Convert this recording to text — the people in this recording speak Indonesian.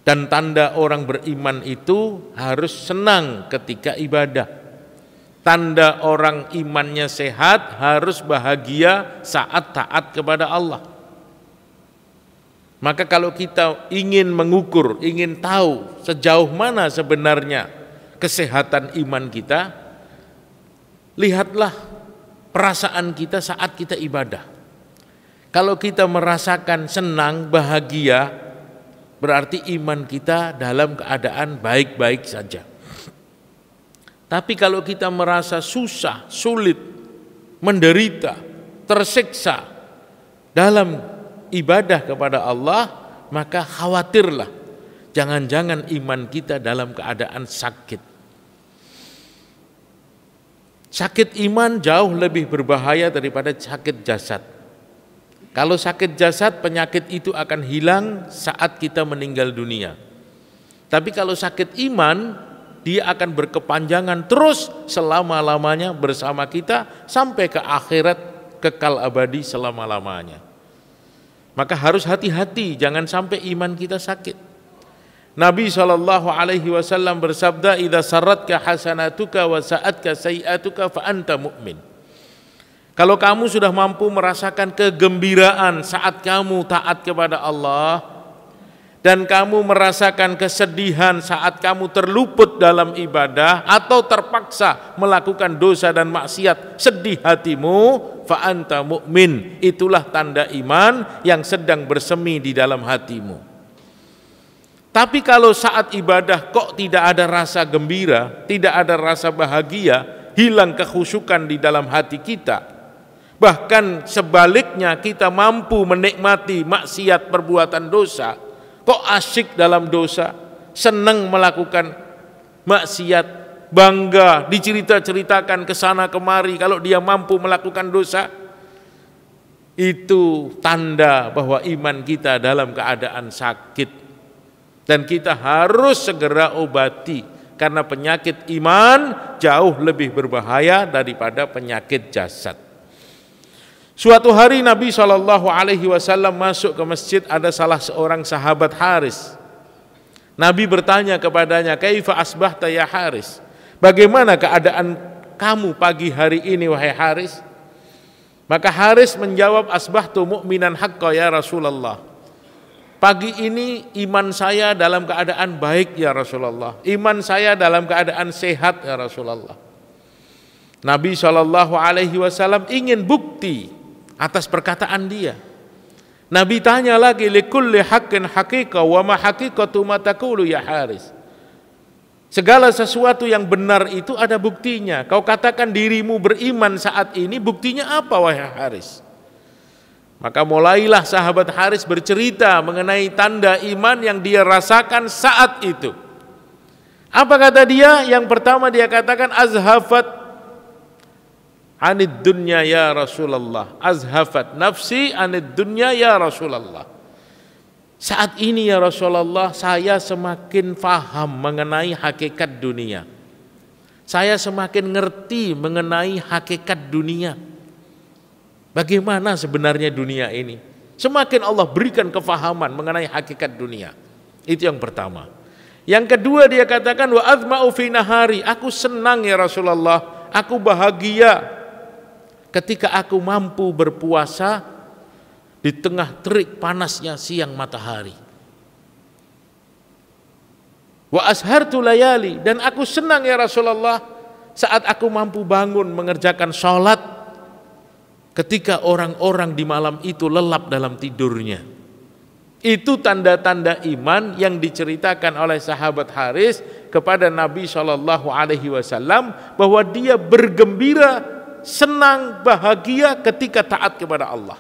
Dan tanda orang beriman itu harus senang ketika ibadah. Tanda orang imannya sehat harus bahagia saat taat kepada Allah. Maka kalau kita ingin mengukur, ingin tahu sejauh mana sebenarnya kesehatan iman kita, lihatlah perasaan kita saat kita ibadah. Kalau kita merasakan senang, bahagia, berarti iman kita dalam keadaan baik-baik saja. Tapi kalau kita merasa susah, sulit, menderita, tersiksa dalam ibadah kepada Allah, maka khawatirlah jangan-jangan iman kita dalam keadaan sakit. Sakit iman jauh lebih berbahaya daripada sakit jasad. Kalau sakit jasad, penyakit itu akan hilang saat kita meninggal dunia. Tapi kalau sakit iman, dia akan berkepanjangan terus selama-lamanya bersama kita sampai ke akhirat, kekal abadi selama-lamanya. Maka harus hati-hati, jangan sampai iman kita sakit. Nabi SAW bersabda, "Idza sarratka hasanatuka wa sa'atka sayi'atuka fa anta mu'min." Kalau kamu sudah mampu merasakan kegembiraan saat kamu taat kepada Allah, dan kamu merasakan kesedihan saat kamu terluput dalam ibadah atau terpaksa melakukan dosa dan maksiat, sedih hatimu, fa anta mu'min. Itulah tanda iman yang sedang bersemi di dalam hatimu. Tapi kalau saat ibadah kok tidak ada rasa gembira, tidak ada rasa bahagia, hilang kekhusyukan di dalam hati kita, bahkan sebaliknya kita mampu menikmati maksiat perbuatan dosa, kok asyik dalam dosa, senang melakukan maksiat, bangga dicerita-ceritakan ke sana kemari kalau dia mampu melakukan dosa, itu tanda bahwa iman kita dalam keadaan sakit. Dan kita harus segera obati, karena penyakit iman jauh lebih berbahaya daripada penyakit jasad. Suatu hari Nabi SAW masuk ke masjid, ada salah seorang sahabat Haris. Nabi bertanya kepadanya, "Kaifa asbahta ya Haris?" Bagaimana keadaan kamu pagi hari ini wahai Haris? Maka Haris menjawab, "Asbahtu mu'minan haqqa ya Rasulullah." Pagi ini iman saya dalam keadaan baik ya Rasulullah. Iman saya dalam keadaan sehat ya Rasulullah. Nabi SAW ingin bukti atas perkataan dia. Nabi tanya lagi, "Likulli haqqin haqiqah wa ma haqiqatu ma taqulu ya Haris?" Segala sesuatu yang benar itu ada buktinya. Kau katakan dirimu beriman saat ini, buktinya apa wahai Haris? Maka mulailah sahabat Haris bercerita mengenai tanda iman yang dia rasakan saat itu. Apa kata dia? Yang pertama dia katakan, "Azhafat anid dunya ya Rasulullah, azhafat nafsi anid dunya ya Rasulullah." Saat ini ya Rasulullah, saya semakin faham mengenai hakikat dunia. Saya semakin ngerti mengenai hakikat dunia. Bagaimana sebenarnya dunia ini? Semakin Allah berikan kefahaman mengenai hakikat dunia. Itu yang pertama. Yang kedua dia katakan, "Wa azma'u fi nahari." Aku senang ya Rasulullah, aku bahagia ketika aku mampu berpuasa di tengah terik panasnya siang matahari. Wa ashartu layali, dan aku senang ya Rasulullah saat aku mampu bangun mengerjakan sholat ketika orang-orang di malam itu lelap dalam tidurnya. Itu tanda-tanda iman yang diceritakan oleh sahabat Haris kepada Nabi SAW, bahwa dia bergembira, senang, bahagia ketika taat kepada Allah.